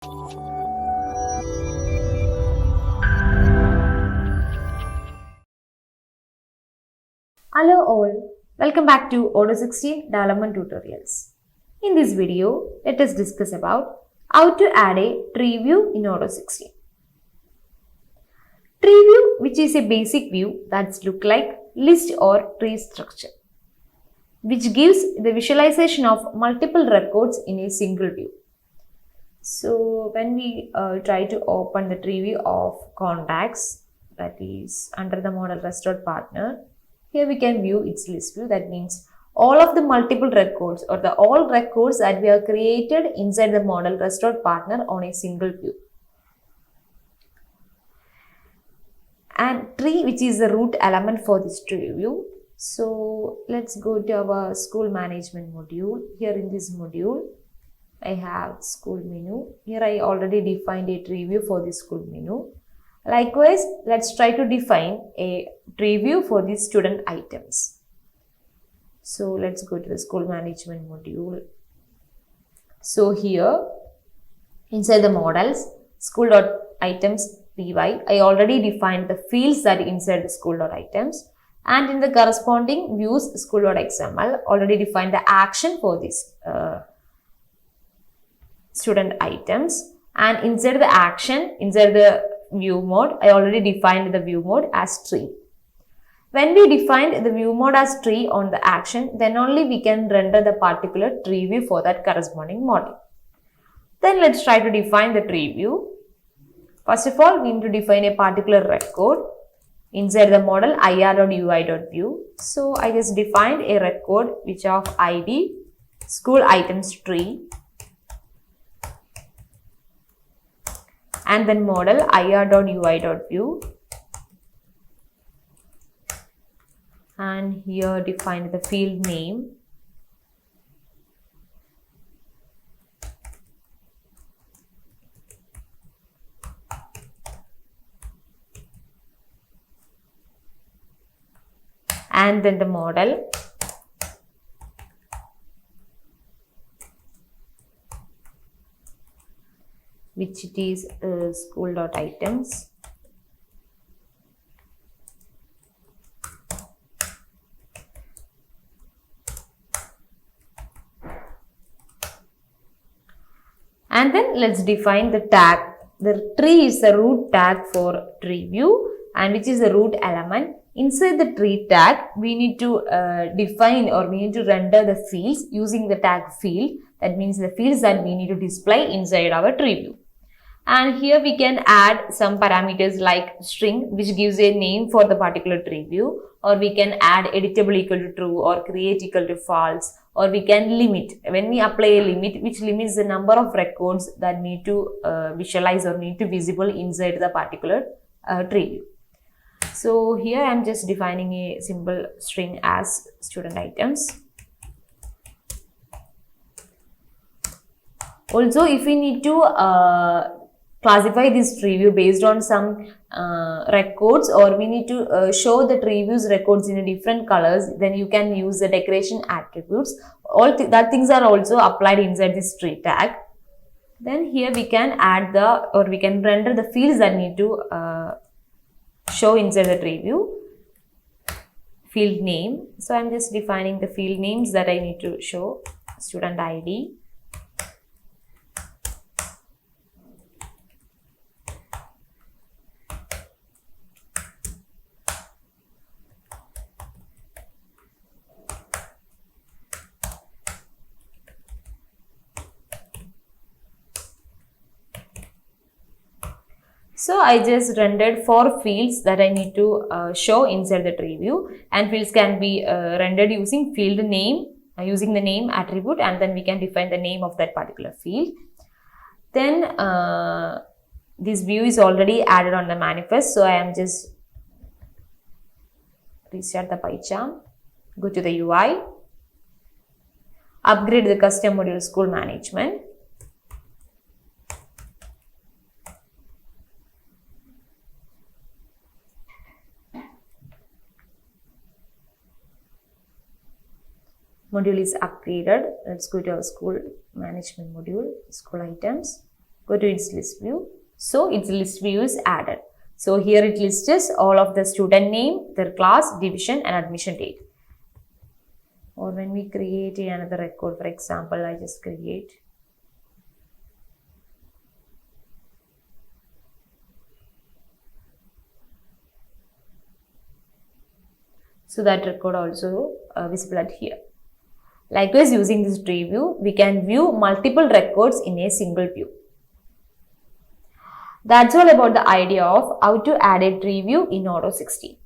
Hello all, welcome back to Odoo 16 Development Tutorials. In this video, let us discuss about how to add a tree view in Odoo 16. Tree view, which is a basic view that looks like list or tree structure, which gives the visualization of multiple records in a single view. So when we try to open the tree view of contacts, that is under the model restored partner, here we can view its list view. That means all of the multiple records or the all records that we have created inside the model restored partner on a single view. And tree, which is the root element for this tree view. So let's go to our school management module. Here in this module, I have school menu. Here I already defined a tree view for the school menu. Likewise, let's try to define a tree view for the student items. So let's go to the school management module. So here, inside the models, school.items py, I already defined the fields that inside the school.items, and in the corresponding views school.xml already defined the action for this student items, and inside the action, inside the view mode, I already defined the view mode as tree. When we defined the view mode as tree on the action, then only we can render the particular tree view for that corresponding model. Then let's try to define the tree view. First of all, we need to define a particular record inside the model ir.ui.view. So I just defined a record which of id school items tree, and then model ir.ui.view, and here define the field name, and then the model, which it is school.items, and then let's define the tag. The tree is the root tag for tree view, and which is the root element. Inside the tree tag, we need to define or we need to render the fields using the tag field. That means the fields that we need to display inside our tree view. And here we can add some parameters like string, which gives a name for the particular tree view, or we can add editable equal to true or create equal to false, or we can limit. When we apply a limit, which limits the number of records that need to visualize or need to visible inside the particular tree view. So here I am just defining a simple string as student items. Also, if we need to classify this tree view based on some records, or we need to show the tree views records in different colors, then you can use the decoration attributes. All that things are also applied inside this tree tag. Then here we can add we can render the fields that need to show inside the tree view. Field name. So I'm just defining the field names that I need to show. Student ID, so I just rendered 4 fields that I need to show inside the tree view, and fields can be rendered using field name, using the name attribute, and then we can define the name of that particular field. Then this view is already added on the manifest, so I am just restart the PyCharm, go to the UI, upgrade the custom module school management. Module is upgraded. Let's go to our school management module, school items. Go to its list view. So its list view is added. So here it lists all of the student name, their class, division and admission date. Or when we create another record, for example, I just create. So that record also visible at here. Likewise, using this tree view, we can view multiple records in a single view. That's all about the idea of how to add a tree view in Odoo 16.